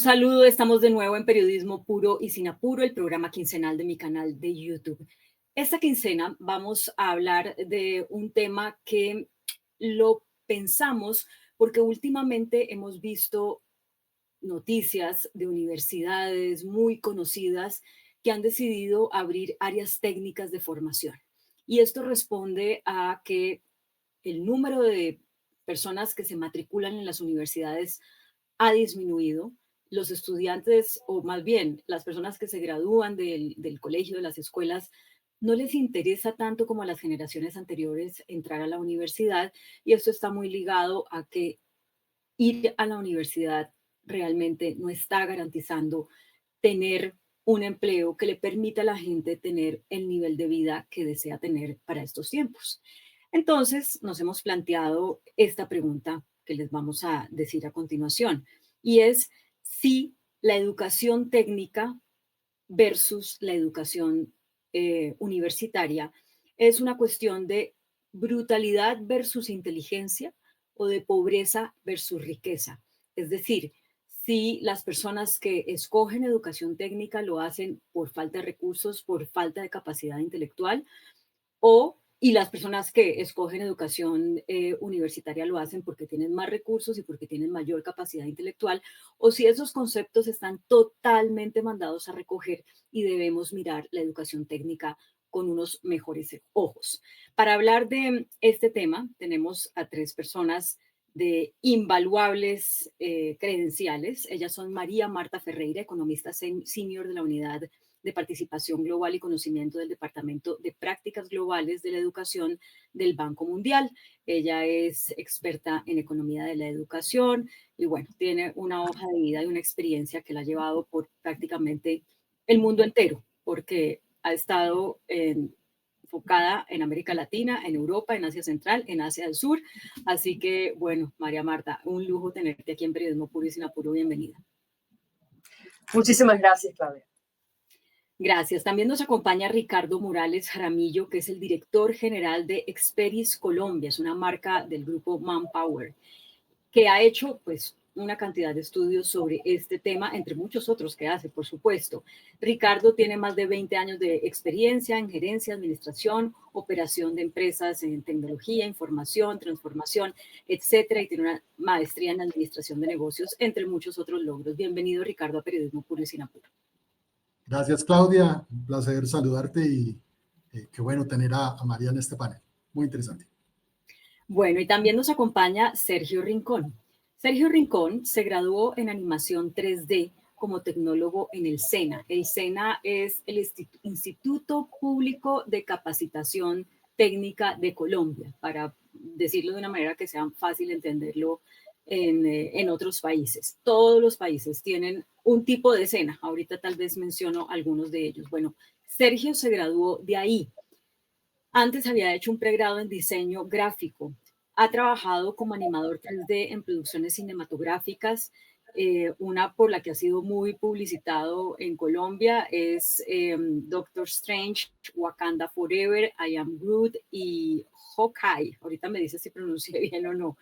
saludo, estamos de nuevo en Periodismo Puro y Sin Apuro, el programa quincenal de mi canal de YouTube. Esta quincena vamos a hablar de un tema que lo pensamos porque últimamente hemos visto noticias de universidades muy conocidas que han decidido abrir áreas técnicas de formación. Y esto responde a que el número de personas que se matriculan en las universidades ha disminuido. Los estudiantes, o más bien las personas que se gradúan del colegio, de las escuelas, no les interesa tanto como a las generaciones anteriores entrar a la universidad, y esto está muy ligado a que ir a la universidad realmente no está garantizando tener un empleo que le permita a la gente tener el nivel de vida que desea tener para estos tiempos. Entonces, nos hemos planteado esta pregunta que les vamos a decir a continuación, y es si la educación técnica versus la educación universitaria es una cuestión de brutalidad versus inteligencia o de pobreza versus riqueza. Es decir, si las personas que escogen educación técnica lo hacen por falta de recursos, por falta de capacidad intelectual, y las personas que escogen educación universitaria lo hacen porque tienen más recursos y porque tienen mayor capacidad intelectual, o si esos conceptos están totalmente mandados a recoger y debemos mirar la educación técnica con unos mejores ojos. Para hablar de este tema, tenemos a tres personas de invaluables credenciales. Ellas son María Marta Ferreira, economista senior de la Unidad de Participación Global y Conocimiento del Departamento de Prácticas Globales de la Educación del Banco Mundial. Ella es experta en economía de la educación y bueno, tiene una hoja de vida y una experiencia que la ha llevado por prácticamente el mundo entero, porque ha estado enfocada en América Latina, en Europa, en Asia Central, en Asia del Sur. Así que, bueno, María Marta, un lujo tenerte aquí en Periodismo Puro y Sin Apuro. Bienvenida. Muchísimas gracias, Claudia. Gracias. También nos acompaña Ricardo Morales Jaramillo, que es el director general de Experis Colombia, es una marca del grupo Manpower, que ha hecho pues una cantidad de estudios sobre este tema, entre muchos otros que hace, por supuesto. Ricardo tiene más de 20 años de experiencia en gerencia, administración, operación de empresas en tecnología, información, transformación, etcétera, y tiene una maestría en administración de negocios, entre muchos otros logros. Bienvenido, Ricardo, a Periodismo Puro y Sin Apuro. Gracias, Claudia. Un placer saludarte y qué bueno tener a María en este panel. Muy interesante. Bueno, y también nos acompaña Sergio Rincón. Sergio Rincón se graduó en animación 3D como tecnólogo en el SENA. El SENA es el Instituto Público de Capacitación Técnica de Colombia, para decirlo de una manera que sea fácil entenderlo en otros países. Todos los países tienen un tipo de SENA. Ahorita tal vez menciono algunos de ellos. Bueno, Sergio se graduó de ahí. Antes había hecho un pregrado en diseño gráfico. Ha trabajado como animador 3D en producciones cinematográficas. Una por la que ha sido muy publicitado en Colombia es Doctor Strange, Wakanda Forever, I Am Groot y Hawkeye. Ahorita me dice si pronuncié bien o no.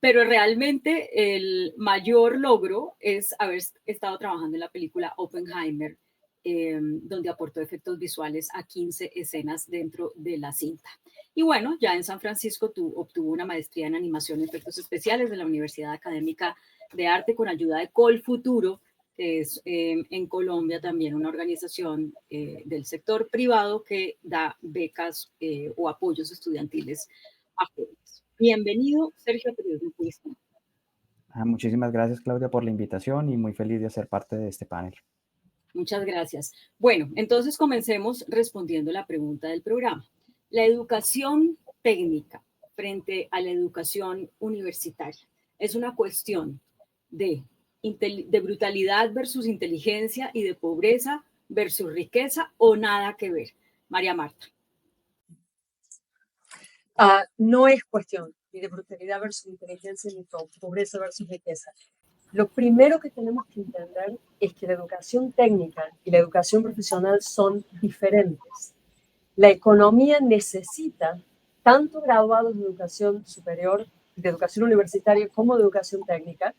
Pero realmente el mayor logro es haber estado trabajando en la película Oppenheimer, donde aportó efectos visuales a 15 escenas dentro de la cinta. Y bueno, ya en San Francisco obtuvo una maestría en animación y efectos especiales de la Universidad Académica de Arte con ayuda de Colfuturo, que es en Colombia también una organización del sector privado que da becas o apoyos estudiantiles a jóvenes. Bienvenido, Sergio, a Periodismo Puro y Sin Apuro. Muchísimas gracias, Claudia, por la invitación y muy feliz de ser parte de este panel. Muchas gracias. Bueno, entonces comencemos respondiendo la pregunta del programa. La educación técnica frente a la educación universitaria es una cuestión de brutalidad versus inteligencia y de pobreza versus riqueza, o nada que ver. María Marta. No es cuestión ni de brutalidad versus inteligencia ni pobreza versus riqueza. Lo primero que tenemos que entender es que la educación técnica y la educación profesional son diferentes. La economía necesita tanto graduados de educación superior, de educación universitaria, como de educación técnica,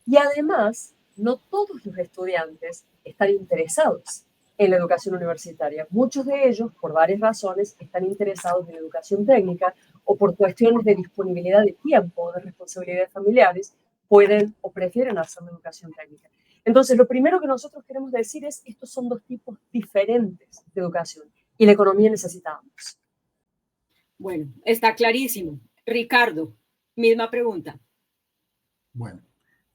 y además no todos los estudiantes están interesados en la educación universitaria. Muchos de ellos, por varias razones, están interesados en la educación técnica o por cuestiones de disponibilidad de tiempo o de responsabilidades familiares, pueden o prefieren hacer la educación técnica. Entonces, lo primero que nosotros queremos decir es, estos son dos tipos diferentes de educación y la economía necesita ambos. Bueno, está clarísimo. Ricardo, misma pregunta. Bueno,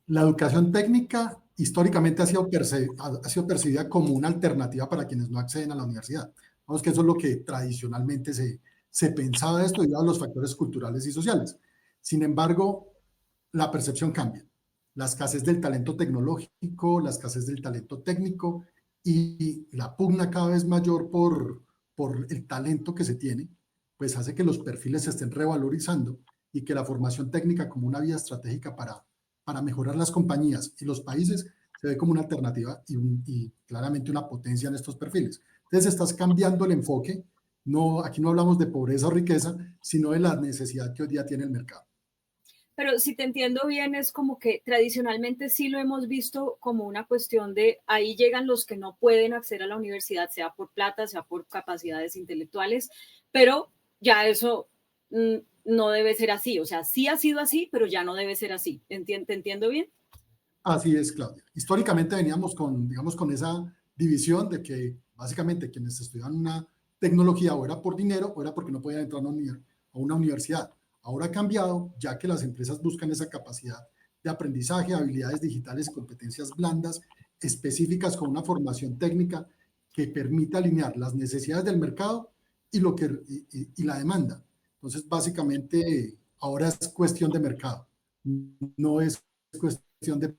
la educación técnica históricamente ha sido percibida como una alternativa para quienes no acceden a la universidad. Vamos, que eso es lo que tradicionalmente se pensaba de esto debido a los factores culturales y sociales. Sin embargo, la percepción cambia. La escasez del talento tecnológico, la escasez del talento técnico y la pugna cada vez mayor por el talento que se tiene, pues hace que los perfiles se estén revalorizando y que la formación técnica como una vía estratégica para mejorar las compañías y los países se ve como una alternativa y claramente una potencia en estos perfiles. Entonces estás cambiando el enfoque. No, aquí no hablamos de pobreza o riqueza, sino de la necesidad que hoy día tiene el mercado. Pero si te entiendo bien, es como que tradicionalmente sí lo hemos visto como una cuestión de ahí llegan los que no pueden acceder a la universidad, sea por plata, sea por capacidades intelectuales, pero ya eso no debe ser así. O sea, sí ha sido así, pero ya no debe ser así. ¿Te entiendo bien? Así es, Claudia. Históricamente veníamos con, digamos, con esa división de que básicamente quienes estudiaban una tecnología o era por dinero o era porque no podían entrar a una universidad. Ahora ha cambiado, ya que las empresas buscan esa capacidad de aprendizaje, habilidades digitales y competencias blandas específicas con una formación técnica que permita alinear las necesidades del mercado y la demanda. Entonces, básicamente, ahora es cuestión de mercado, no es cuestión de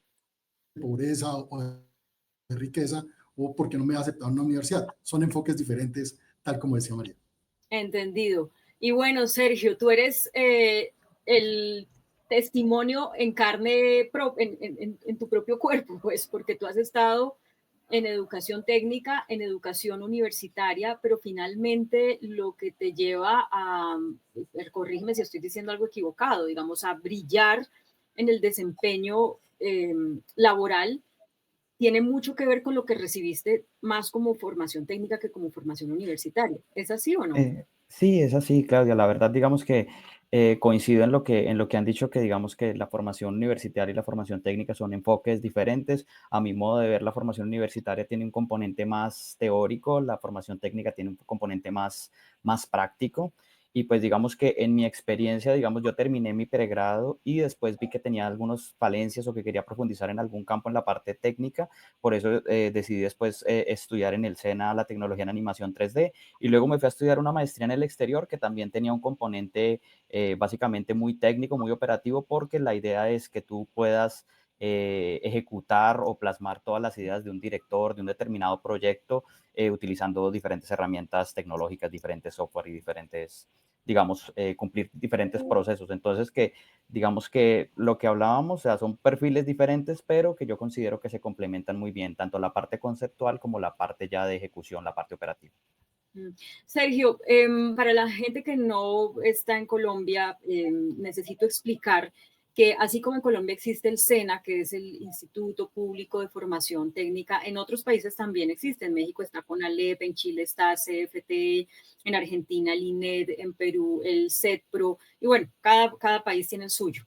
pobreza o de riqueza o porque no me ha aceptado en una universidad. Son enfoques diferentes, tal como decía María. Entendido. Y bueno, Sergio, tú eres el testimonio en carne, en tu propio cuerpo, pues, porque tú has estado en educación técnica, en educación universitaria, pero finalmente lo que te lleva a, corrígeme si estoy diciendo algo equivocado, digamos, a brillar en el desempeño laboral, tiene mucho que ver con lo que recibiste más como formación técnica que como formación universitaria. ¿Es así o no? Sí, es así, Claudia. La verdad, digamos que coincido en lo que han dicho, que digamos que la formación universitaria y la formación técnica son enfoques diferentes. A mi modo de ver, la formación universitaria tiene un componente más teórico, la formación técnica tiene un componente más práctico. Y pues digamos que en mi experiencia, digamos, yo terminé mi pregrado y después vi que tenía algunas falencias o que quería profundizar en algún campo en la parte técnica. Por eso decidí después estudiar en el SENA la tecnología en animación 3D y luego me fui a estudiar una maestría en el exterior que también tenía un componente básicamente muy técnico, muy operativo, porque la idea es que tú puedas ejecutar o plasmar todas las ideas de un director de un determinado proyecto utilizando diferentes herramientas tecnológicas, diferentes software y diferentes, digamos, cumplir diferentes procesos. Entonces, que digamos que lo que hablábamos, o sea, son perfiles diferentes, pero que yo considero que se complementan muy bien, tanto la parte conceptual como la parte ya de ejecución, la parte operativa. Sergio, para la gente que no está en Colombia, necesito explicar que así como en Colombia existe el SENA, que es el Instituto Público de Formación Técnica, en otros países también existe. En México está CONALEP, en Chile está CFT, en Argentina el INED, en Perú el CETPRO, y bueno, cada país tiene el suyo.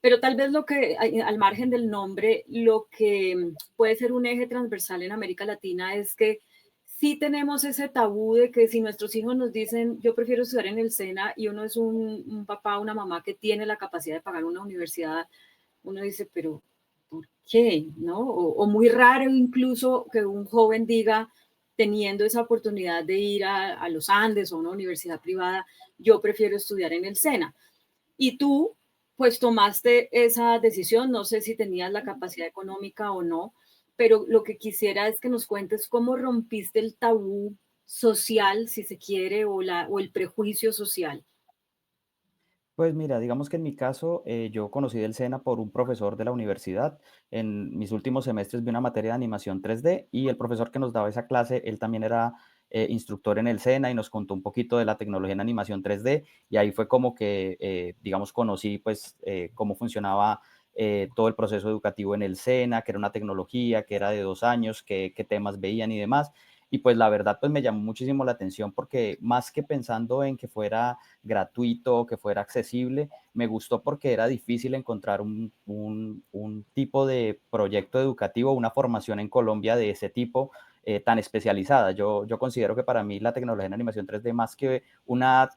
Pero tal vez lo que, al margen del nombre, lo que puede ser un eje transversal en América Latina es que sí tenemos ese tabú de que si nuestros hijos nos dicen, yo prefiero estudiar en el SENA y uno es un papá o una mamá que tiene la capacidad de pagar una universidad, uno dice, pero ¿por qué? ¿No? O muy raro incluso que un joven diga, teniendo esa oportunidad de ir a los Andes o a una universidad privada, yo prefiero estudiar en el SENA. Y tú, pues tomaste esa decisión, no sé si tenías la capacidad económica o no, pero lo que quisiera es que nos cuentes cómo rompiste el tabú social, si se quiere, o el prejuicio social. Pues mira, digamos que en mi caso, yo conocí del SENA por un profesor de la universidad. En mis últimos semestres vi una materia de animación 3D y el profesor que nos daba esa clase, él también era instructor en el SENA y nos contó un poquito de la tecnología en animación 3D y ahí fue como que, digamos, conocí pues cómo funcionaba todo el proceso educativo en el SENA, que era una tecnología, que era de 2 años, qué temas veían y demás. Y pues la verdad pues me llamó muchísimo la atención porque más que pensando en que fuera gratuito, que fuera accesible, me gustó porque era difícil encontrar un tipo de proyecto educativo, una formación en Colombia de ese tipo tan especializada. Yo considero que para mí la tecnología en animación 3D, más que una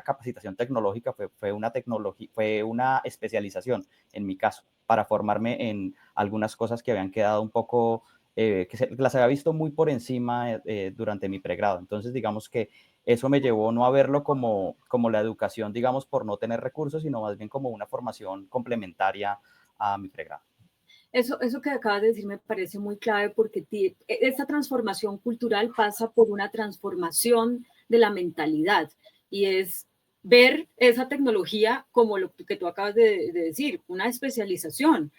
capacitación tecnológica, fue una especialización, en mi caso, para formarme en algunas cosas que habían quedado un poco, las había visto muy por encima durante mi pregrado. Entonces, digamos que eso me llevó no a verlo como la educación, digamos, por no tener recursos, sino más bien como una formación complementaria a mi pregrado. Eso que acabas de decir me parece muy clave porque esta transformación cultural pasa por una transformación de la mentalidad y es ver esa tecnología como lo que tú acabas de decir, una especialización,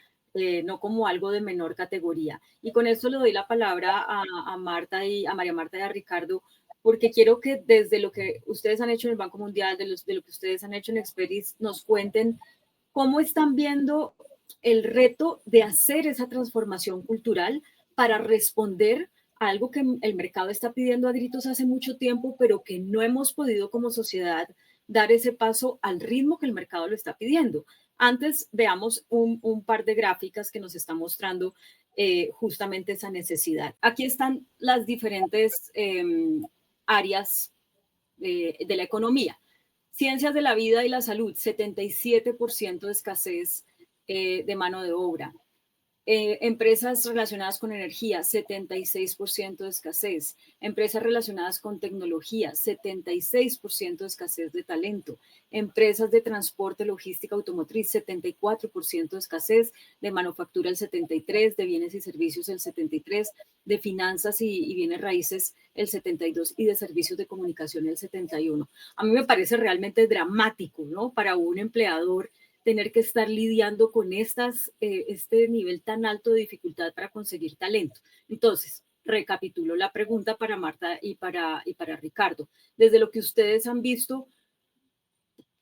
no como algo de menor categoría. Y con esto le doy la palabra a Marta y a María Marta y a Ricardo, porque quiero que desde lo que ustedes han hecho en el Banco Mundial, de lo que ustedes han hecho en Experis, nos cuenten cómo están viendo el reto de hacer esa transformación cultural para responder a algo que el mercado está pidiendo a gritos hace mucho tiempo, pero que no hemos podido como sociedad dar ese paso al ritmo que el mercado lo está pidiendo. Antes veamos un par de gráficas que nos están mostrando justamente esa necesidad. Aquí están las diferentes áreas de la economía. Ciencias de la vida y la salud, 77% de escasez de mano de obra. Empresas relacionadas con energía, 76% de escasez. Empresas relacionadas con tecnología, 76% de escasez de talento. Empresas de transporte, logística, automotriz, 74% de escasez. De manufactura, el 73%. De bienes y servicios, el 73%. De finanzas y bienes raíces, el 72%. Y de servicios de comunicación, el 71%. A mí me parece realmente dramático, ¿no? Para un empleador tener que estar lidiando con este nivel tan alto de dificultad para conseguir talento. Entonces, recapitulo la pregunta para Marta y para Ricardo. Desde lo que ustedes han visto,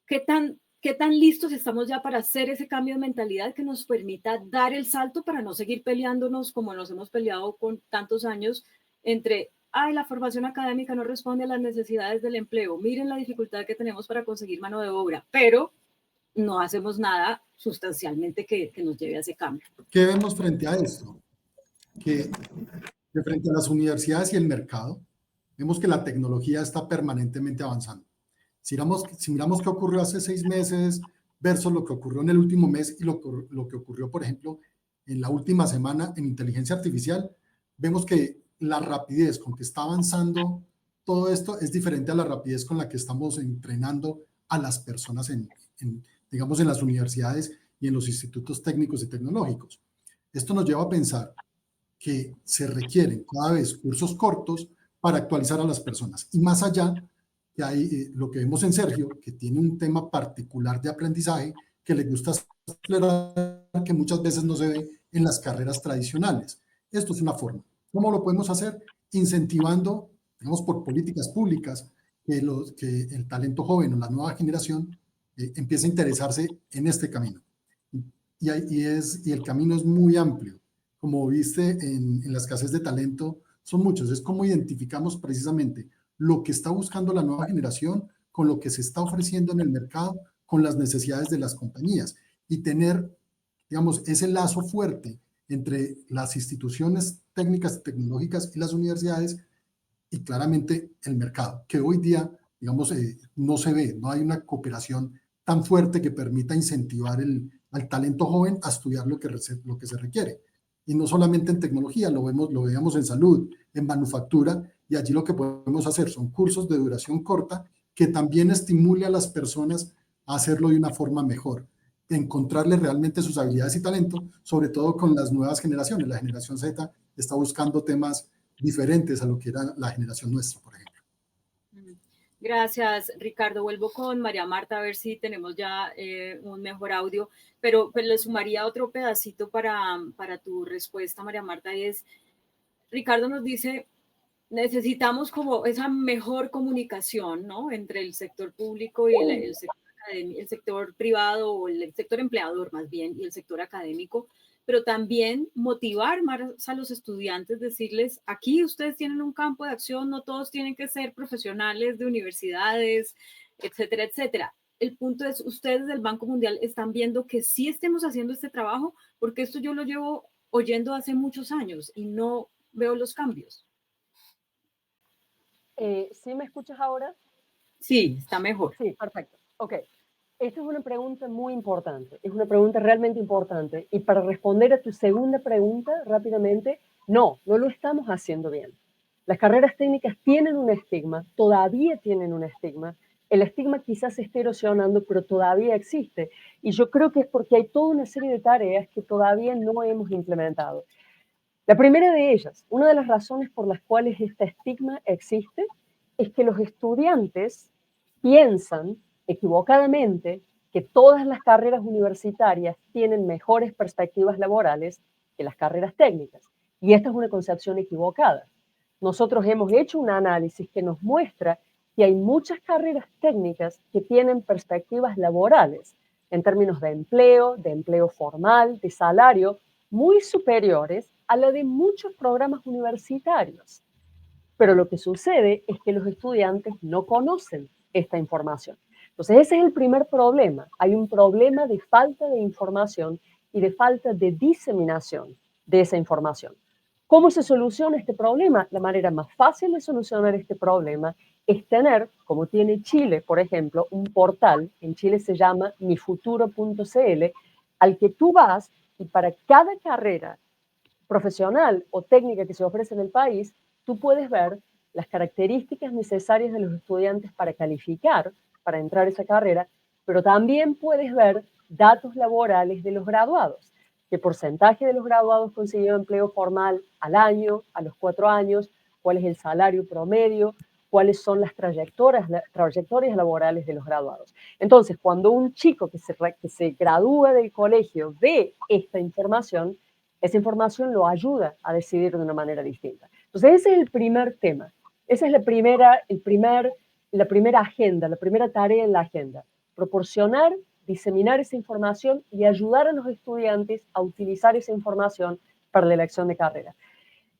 ¿qué tan listos estamos ya para hacer ese cambio de mentalidad que nos permita dar el salto para no seguir peleándonos como nos hemos peleado con tantos años entre, la formación académica no responde a las necesidades del empleo, miren la dificultad que tenemos para conseguir mano de obra, pero no hacemos nada sustancialmente que nos lleve a ese cambio? ¿Qué vemos frente a esto? Que frente a las universidades y el mercado, vemos que la tecnología está permanentemente avanzando. Si miramos qué ocurrió hace 6 meses versus lo que ocurrió en el último mes y lo que ocurrió, por ejemplo, en la última semana en inteligencia artificial, vemos que la rapidez con que está avanzando todo esto es diferente a la rapidez con la que estamos entrenando a las personas digamos, en las universidades y en los institutos técnicos y tecnológicos. Esto nos lleva a pensar que se requieren cada vez cursos cortos para actualizar a las personas. Y más allá, que hay lo que vemos en Sergio, que tiene un tema particular de aprendizaje que le gusta explorar, que muchas veces no se ve en las carreras tradicionales. Esto es una forma. ¿Cómo lo podemos hacer? Incentivando, digamos, por políticas públicas, que el talento joven o la nueva generación empiece a interesarse en este camino. Y el camino es muy amplio. Como viste en la escasez de talento, son muchos. Es como identificamos precisamente lo que está buscando la nueva generación con lo que se está ofreciendo en el mercado, con las necesidades de las compañías y tener, digamos, ese lazo fuerte entre las instituciones técnicas y tecnológicas y las universidades y claramente el mercado, que hoy día, digamos, no se ve, no hay una cooperación tan fuerte que permita incentivar al talento joven a estudiar lo que se requiere. Y no solamente en tecnología, lo veíamos en salud, en manufactura, y allí lo que podemos hacer son cursos de duración corta que también estimule a las personas a hacerlo de una forma mejor, encontrarle realmente sus habilidades y talento, sobre todo con las nuevas generaciones. La generación Z está buscando temas diferentes a lo que era la generación nuestra, por ejemplo. Gracias, Ricardo. Vuelvo con María Marta a ver si tenemos ya un mejor audio, pero pues le sumaría otro pedacito para tu respuesta, María Marta, y es, Ricardo nos dice, necesitamos como esa mejor comunicación, ¿no? Entre el sector público y el sector el sector privado o el sector empleador más bien y el sector académico, pero también motivar más a los estudiantes, decirles, aquí ustedes tienen un campo de acción, no todos tienen que ser profesionales de universidades, etcétera, etcétera. El punto es, ustedes del Banco Mundial están viendo que sí estemos haciendo este trabajo, porque esto yo lo llevo oyendo hace muchos años y no veo los cambios. ¿Sí me escuchas ahora? Sí, está mejor. Sí, perfecto. Ok. Esta es una pregunta muy importante, es una pregunta realmente importante. Y para responder a tu segunda pregunta rápidamente, no lo estamos haciendo bien. Las carreras técnicas tienen un estigma, todavía tienen un estigma. El estigma quizás se esté erosionando, pero todavía existe. Y yo creo que es porque hay toda una serie de tareas que todavía no hemos implementado. La primera de ellas, una de las razones por las cuales este estigma existe, es que los estudiantes piensan equivocadamente que todas las carreras universitarias tienen mejores perspectivas laborales que las carreras técnicas. Y esta es una concepción equivocada. Nosotros hemos hecho un análisis que nos muestra que hay muchas carreras técnicas que tienen perspectivas laborales en términos de empleo formal, de salario, muy superiores a la de muchos programas universitarios. Pero lo que sucede es que los estudiantes no conocen esta información. Entonces, ese es el primer problema. Hay un problema de falta de información y de falta de diseminación de esa información. ¿Cómo se soluciona este problema? La manera más fácil de solucionar este problema es tener, como tiene Chile, por ejemplo, un portal, en Chile se llama mifuturo.cl, al que tú vas y para cada carrera profesional o técnica que se ofrece en el país, tú puedes ver las características necesarias de los estudiantes para calificar, para entrar a esa carrera, pero también puedes ver datos laborales de los graduados. ¿Qué porcentaje de los graduados consiguió empleo formal al año, a los 4 años? ¿Cuál es el salario promedio? ¿Cuáles son las trayectorias laborales de los graduados? Entonces, cuando un chico que se gradúa del colegio ve esta información, esa información lo ayuda a decidir de una manera distinta. Entonces, ese es el primer tema. Esa es la primera agenda, la primera tarea en la agenda. Proporcionar, diseminar esa información y ayudar a los estudiantes a utilizar esa información para la elección de carrera.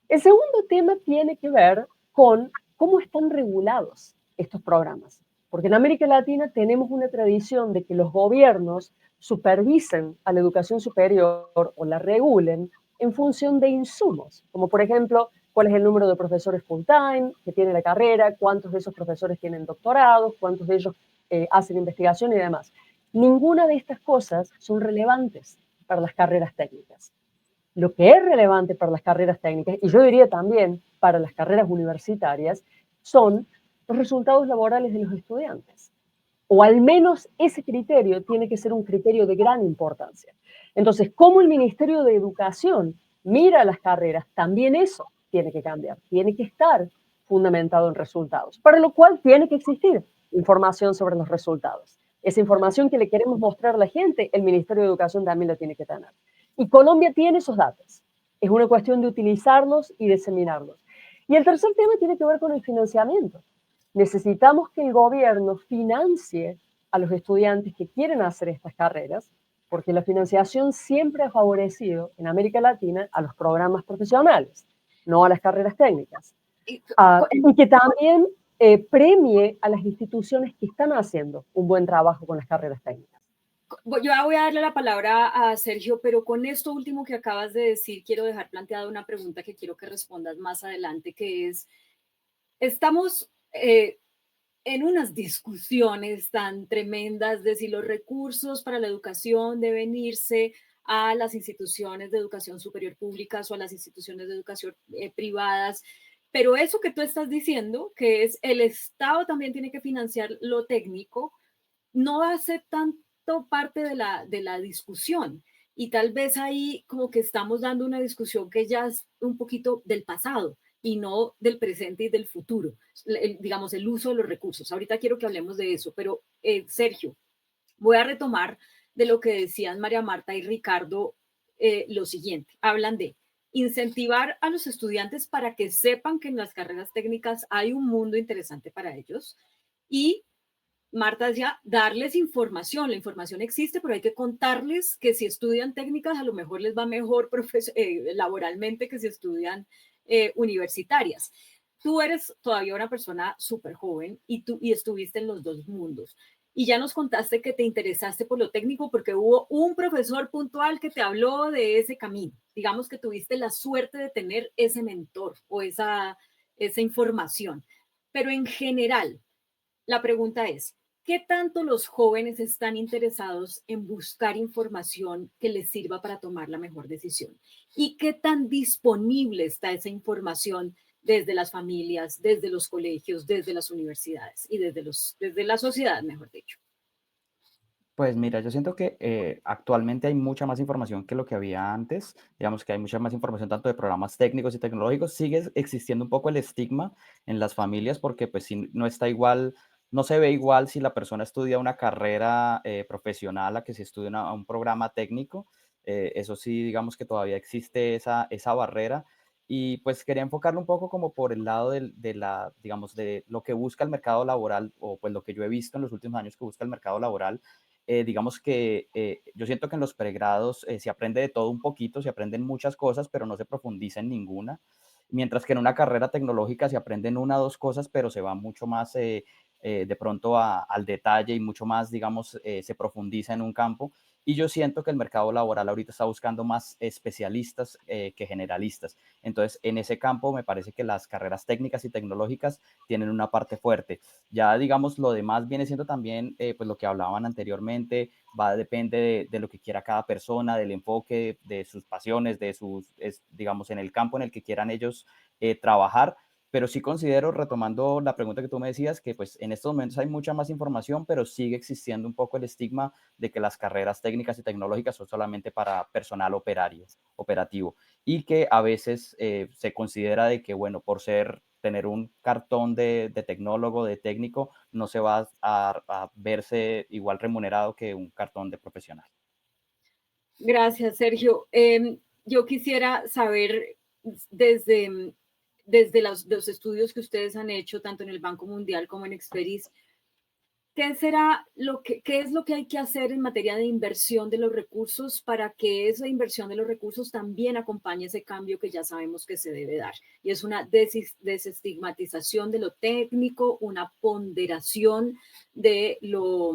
El segundo tema tiene que ver con cómo están regulados estos programas. Porque en América Latina tenemos una tradición de que los gobiernos supervisen a la educación superior o la regulen en función de insumos, como por ejemplo, cuál es el número de profesores full time que tiene la carrera, cuántos de esos profesores tienen doctorados, cuántos de ellos hacen investigación y demás. Ninguna de estas cosas son relevantes para las carreras técnicas. Lo que es relevante para las carreras técnicas, y yo diría también para las carreras universitarias, son los resultados laborales de los estudiantes. O al menos ese criterio tiene que ser un criterio de gran importancia. Entonces, ¿cómo el Ministerio de Educación mira las carreras? También eso tiene que cambiar, tiene que estar fundamentado en resultados, para lo cual tiene que existir información sobre los resultados. Esa información que le queremos mostrar a la gente, el Ministerio de Educación también la tiene que tener. Y Colombia tiene esos datos. Es una cuestión de utilizarlos y diseminarlos. Y el tercer tema tiene que ver con el financiamiento. Necesitamos que el gobierno financie a los estudiantes que quieren hacer estas carreras, porque la financiación siempre ha favorecido en América Latina a los programas profesionales, no a las carreras técnicas. Y que también premie a las instituciones que están haciendo un buen trabajo con las carreras técnicas. Yo voy a darle la palabra a Sergio, pero con esto último que acabas de decir, quiero dejar planteada una pregunta que quiero que respondas más adelante, que es, estamos en unas discusiones tan tremendas de si los recursos para la educación deben irse a las instituciones de educación superior públicas o a las instituciones de educación privadas. Pero eso que tú estás diciendo, que es el Estado también tiene que financiar lo técnico, no hace tanto parte de la discusión. Y tal vez ahí como que estamos dando una discusión que ya es un poquito del pasado y no del presente y del futuro, digamos, el uso de los recursos. Ahorita quiero que hablemos de eso, pero Sergio, voy a retomar de lo que decían María Marta y Ricardo lo siguiente. Hablan de incentivar a los estudiantes para que sepan que en las carreras técnicas hay un mundo interesante para ellos y Marta decía, darles información. La información existe, pero hay que contarles que si estudian técnicas, a lo mejor les va mejor laboralmente que si estudian universitarias. Tú eres todavía una persona súper joven y estuviste en los dos mundos. Y ya nos contaste que te interesaste por lo técnico porque hubo un profesor puntual que te habló de ese camino. Digamos que tuviste la suerte de tener ese mentor o esa información. Pero en general, la pregunta es, ¿qué tanto los jóvenes están interesados en buscar información que les sirva para tomar la mejor decisión? ¿Y qué tan disponible está esa información desde las familias, desde los colegios, desde las universidades y desde la sociedad, mejor dicho? Pues mira, yo siento que actualmente hay mucha más información que lo que había antes. Digamos que hay mucha más información tanto de programas técnicos y tecnológicos. Sigue existiendo un poco el estigma en las familias porque pues si no está igual, no se ve igual si la persona estudia una carrera profesional a que si estudia un programa técnico. Eso sí, digamos que todavía existe esa barrera. Y pues quería enfocarlo un poco como por el lado digamos, de lo que busca el mercado laboral o pues lo que yo he visto en los últimos años que busca el mercado laboral. Digamos que yo siento que en los pregrados se aprende de todo un poquito, se aprenden muchas cosas, pero no se profundiza en ninguna, mientras que en una carrera tecnológica se aprenden una o dos cosas, pero se va mucho más de pronto al detalle y mucho más, digamos, se profundiza en un campo. Y yo siento que el mercado laboral ahorita está buscando más especialistas que generalistas. Entonces, en ese campo me parece que las carreras técnicas y tecnológicas tienen una parte fuerte. Ya, digamos, lo demás viene siendo también, pues lo que hablaban anteriormente, depende de lo que quiera cada persona, del enfoque, de sus pasiones, digamos, en el campo en el que quieran ellos trabajar. Pero sí considero, retomando la pregunta que tú me decías, que pues en estos momentos hay mucha más información, pero sigue existiendo un poco el estigma de que las carreras técnicas y tecnológicas son solamente para personal operativo, y que a veces se considera de que, bueno, por tener un cartón de tecnólogo, de técnico, no se va a verse igual remunerado que un cartón de profesional. Gracias, Sergio. Yo quisiera saber desde, desde los estudios que ustedes han hecho, tanto en el Banco Mundial como en Experis, ¿qué es lo que hay que hacer en materia de inversión de los recursos para que esa inversión de los recursos también acompañe ese cambio que ya sabemos que se debe dar? Y es una desestigmatización de lo técnico, una ponderación de lo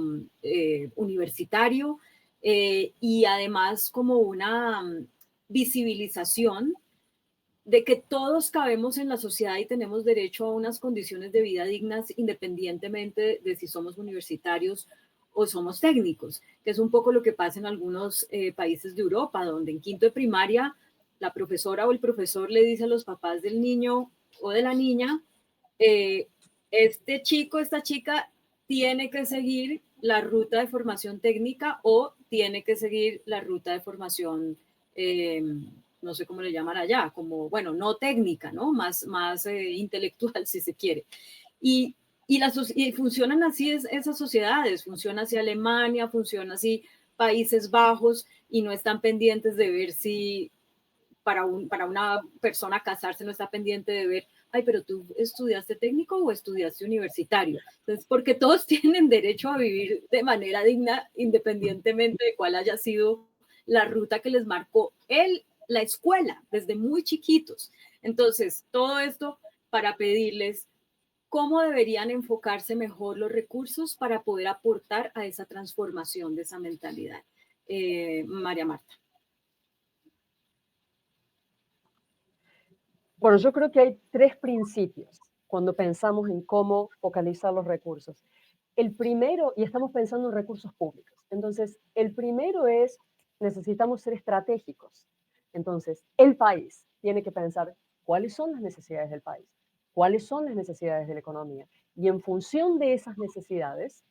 universitario y además como una visibilización de que todos cabemos en la sociedad y tenemos derecho a unas condiciones de vida dignas independientemente de si somos universitarios o somos técnicos, que es un poco lo que pasa en algunos países de Europa, donde en quinto de primaria la profesora o el profesor le dice a los papás del niño o de la niña, eh, este chico, esta chica tiene que seguir la ruta de formación técnica o tiene que seguir la ruta de formación no sé cómo le llaman allá, como, bueno, no técnica, ¿no? Más intelectual, si se quiere. Y, y funcionan así esas sociedades, funciona así Alemania, funciona así Países Bajos, y no están pendientes de ver si para una persona casarse no está pendiente de ver, ay, pero tú estudiaste técnico o estudiaste universitario. Entonces, porque todos tienen derecho a vivir de manera digna, independientemente de cuál haya sido la ruta que les marcó la escuela desde muy chiquitos. Entonces, todo esto para pedirles cómo deberían enfocarse mejor los recursos para poder aportar a esa transformación de esa mentalidad. María Marta. Bueno, yo creo que hay tres principios cuando pensamos en cómo focalizar los recursos. El primero, y estamos pensando en recursos públicos, entonces el primero es, necesitamos ser estratégicos. Entonces, el país tiene que pensar cuáles son las necesidades del país, cuáles son las necesidades de la economía, y en función de esas necesidades,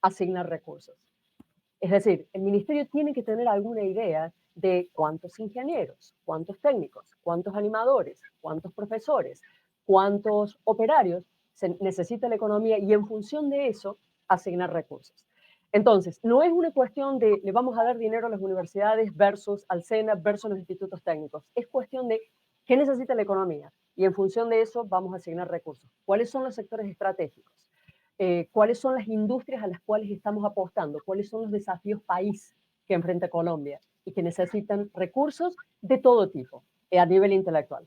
asignar recursos. Es decir, el ministerio tiene que tener alguna idea de cuántos ingenieros, cuántos técnicos, cuántos animadores, cuántos profesores, cuántos operarios se necesita la economía y en función de eso asignar recursos. Entonces, no es una cuestión de le vamos a dar dinero a las universidades versus al SENA versus los institutos técnicos. Es cuestión de qué necesita la economía y en función de eso vamos a asignar recursos. ¿Cuáles son los sectores estratégicos? cuáles son las industrias a las cuales estamos apostando, cuáles son los desafíos país que enfrenta Colombia y que necesitan recursos de todo tipo a nivel intelectual.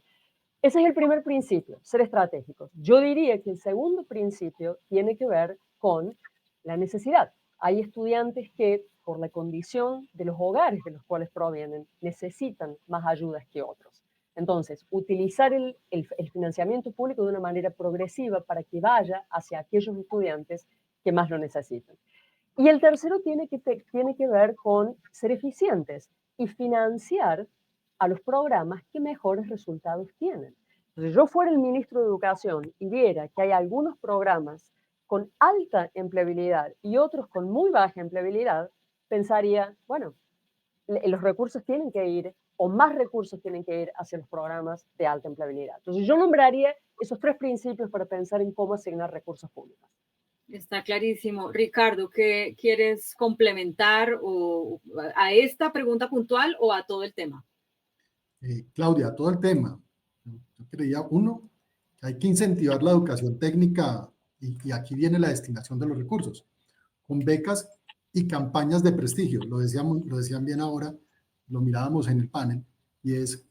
Ese es el primer principio, ser estratégicos. Yo diría que el segundo principio tiene que ver con la necesidad. Hay estudiantes que, por la condición de los hogares de los cuales provienen, necesitan más ayudas que otros. Entonces, utilizar el financiamiento público de una manera progresiva para que vaya hacia aquellos estudiantes que más lo necesitan. Y el tercero tiene que ver con ser eficientes y financiar a los programas que mejores resultados tienen. Entonces, yo fuera el ministro de Educación y viera que hay algunos programas con alta empleabilidad y otros con muy baja empleabilidad, pensaría, bueno, los recursos tienen que ir, o más recursos tienen que ir hacia los programas de alta empleabilidad. Entonces, yo nombraría esos tres principios para pensar en cómo asignar recursos públicos. Está clarísimo. Ricardo, ¿qué quieres complementar a esta pregunta puntual o a todo el tema? Claudia, todo el tema. Yo creía, uno, que hay que incentivar la educación técnica y aquí viene la destinación de los recursos, con becas y campañas de prestigio. Lo decían bien ahora, lo mirábamos en el panel, y es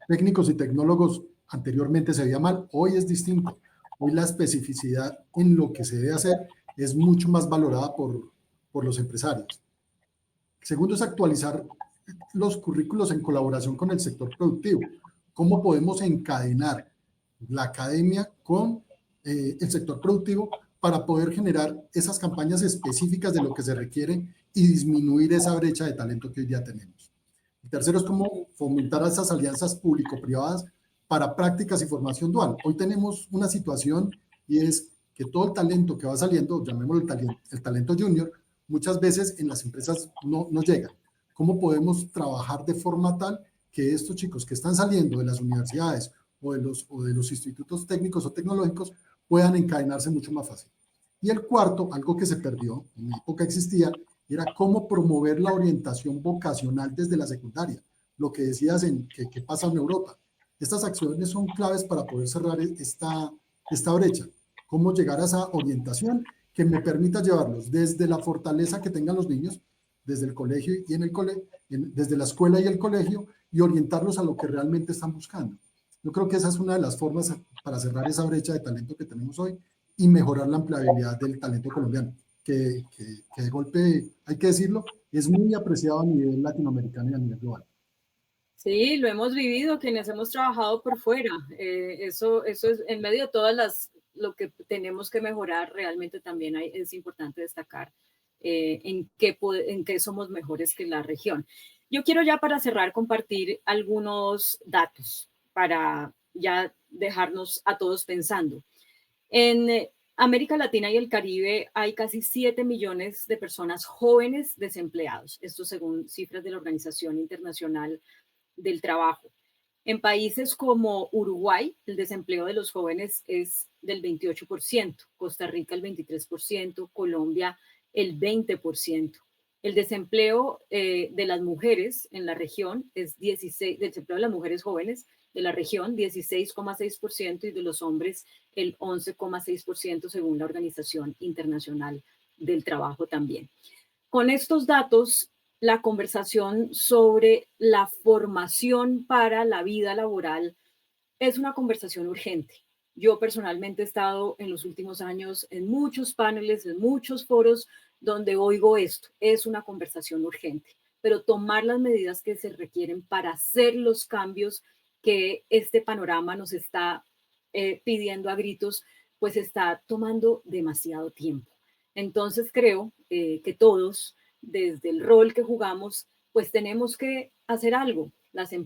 técnicos y tecnólogos anteriormente se veía mal, hoy es distinto. Hoy la especificidad en lo que se debe hacer es mucho más valorada por los empresarios. Segundo es actualizar los currículos en colaboración con el sector productivo. ¿Cómo podemos encadenar la academia con el sector productivo para poder generar esas campañas específicas de lo que se requiere y disminuir esa brecha de talento que hoy día tenemos? El tercero es cómo fomentar esas alianzas público-privadas para prácticas y formación dual. Hoy tenemos una situación y es que todo el talento que va saliendo, llamémoslo el talento junior, muchas veces en las empresas no llega. ¿Cómo podemos trabajar de forma tal que estos chicos que están saliendo de las universidades o de los institutos técnicos o tecnológicos puedan encadenarse mucho más fácil? Y el cuarto, algo que se perdió, en mi época existía, era cómo promover la orientación vocacional desde la secundaria, lo que decías que pasa en Europa. Estas acciones son claves para poder cerrar esta brecha. Cómo llegar a esa orientación que me permita llevarlos desde la fortaleza que tengan los niños, desde el colegio y desde la escuela y el colegio, y orientarlos a lo que realmente están buscando. Yo creo que esa es una de las formas para cerrar esa brecha de talento que tenemos hoy y mejorar la empleabilidad del talento colombiano, que de golpe, hay que decirlo, es muy apreciado a nivel latinoamericano y a nivel global. Sí, lo hemos vivido quienes hemos trabajado por fuera. Eso es en medio de lo que tenemos que mejorar, realmente también es importante destacar en qué somos mejores que la región. Yo quiero ya para cerrar compartir algunos datos para ya dejarnos a todos pensando. En América Latina y el Caribe hay casi 7 millones de personas jóvenes desempleados, esto según cifras de la Organización Internacional del Trabajo. En países como Uruguay, el desempleo de los jóvenes es del 28%, Costa Rica el 23%, Colombia el 20%. El desempleo de las mujeres en la región es 16%, el desempleo de las mujeres jóvenes de la región 16,6% y de los hombres el 11,6% según la Organización Internacional del Trabajo también. Con estos datos, la conversación sobre la formación para la vida laboral es una conversación urgente. Yo personalmente he estado en los últimos años en muchos paneles, en muchos foros donde oigo esto. Es una conversación urgente, pero tomar las medidas que se requieren para hacer los cambios que este panorama nos está pidiendo a gritos, pues está tomando demasiado tiempo. Entonces creo que todos, desde el rol que jugamos, pues tenemos que hacer algo.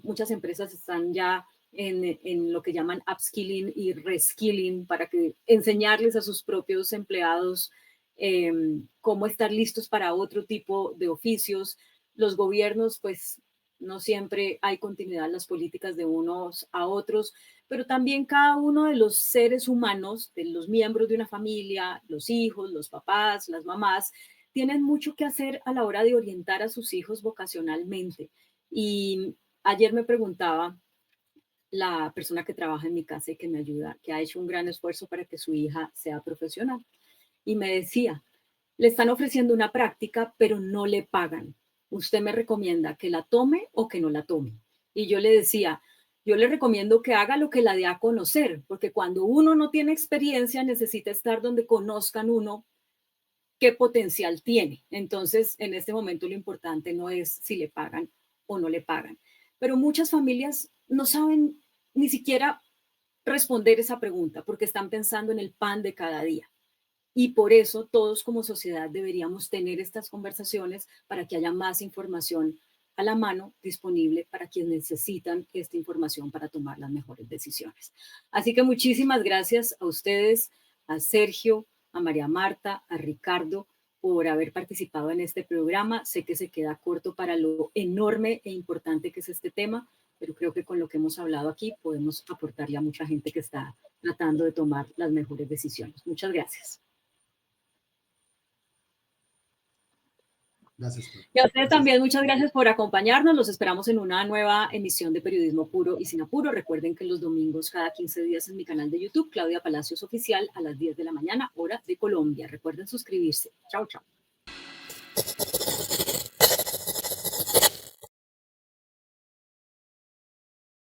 Muchas empresas están ya en lo que llaman upskilling y reskilling para enseñarles a sus propios empleados cómo estar listos para otro tipo de oficios. Los gobiernos, pues no siempre hay continuidad en las políticas de unos a otros, pero también cada uno de los seres humanos, de los miembros de una familia, los hijos, los papás, las mamás, tienen mucho que hacer a la hora de orientar a sus hijos vocacionalmente. Y ayer me preguntaba la persona que trabaja en mi casa y que me ayuda, que ha hecho un gran esfuerzo para que su hija sea profesional. y me decía, le están ofreciendo una práctica, pero no le pagan. ¿Usted me recomienda que la tome o que no la tome? Y yo le decía, yo le recomiendo que haga lo que la dé a conocer, porque cuando uno no tiene experiencia, necesita estar donde conozcan uno qué potencial tiene. Entonces, en este momento lo importante no es si le pagan o no le pagan. Pero muchas familias no saben ni siquiera responder esa pregunta porque están pensando en el pan de cada día. Y por eso todos como sociedad deberíamos tener estas conversaciones para que haya más información a la mano disponible para quienes necesitan esta información para tomar las mejores decisiones. Así que muchísimas gracias a ustedes, a Sergio, a María Marta, a Ricardo, por haber participado en este programa. Sé que se queda corto para lo enorme e importante que es este tema, pero creo que con lo que hemos hablado aquí podemos aportarle a mucha gente que está tratando de tomar las mejores decisiones. Muchas gracias. Gracias. Y a ustedes también muchas gracias por acompañarnos. Los esperamos en una nueva emisión de Periodismo Puro y Sin Apuro. Recuerden que los domingos cada 15 días en mi canal de YouTube, Claudia Palacios Oficial, a las 10 de la mañana, hora de Colombia. Recuerden suscribirse. Chao, chao.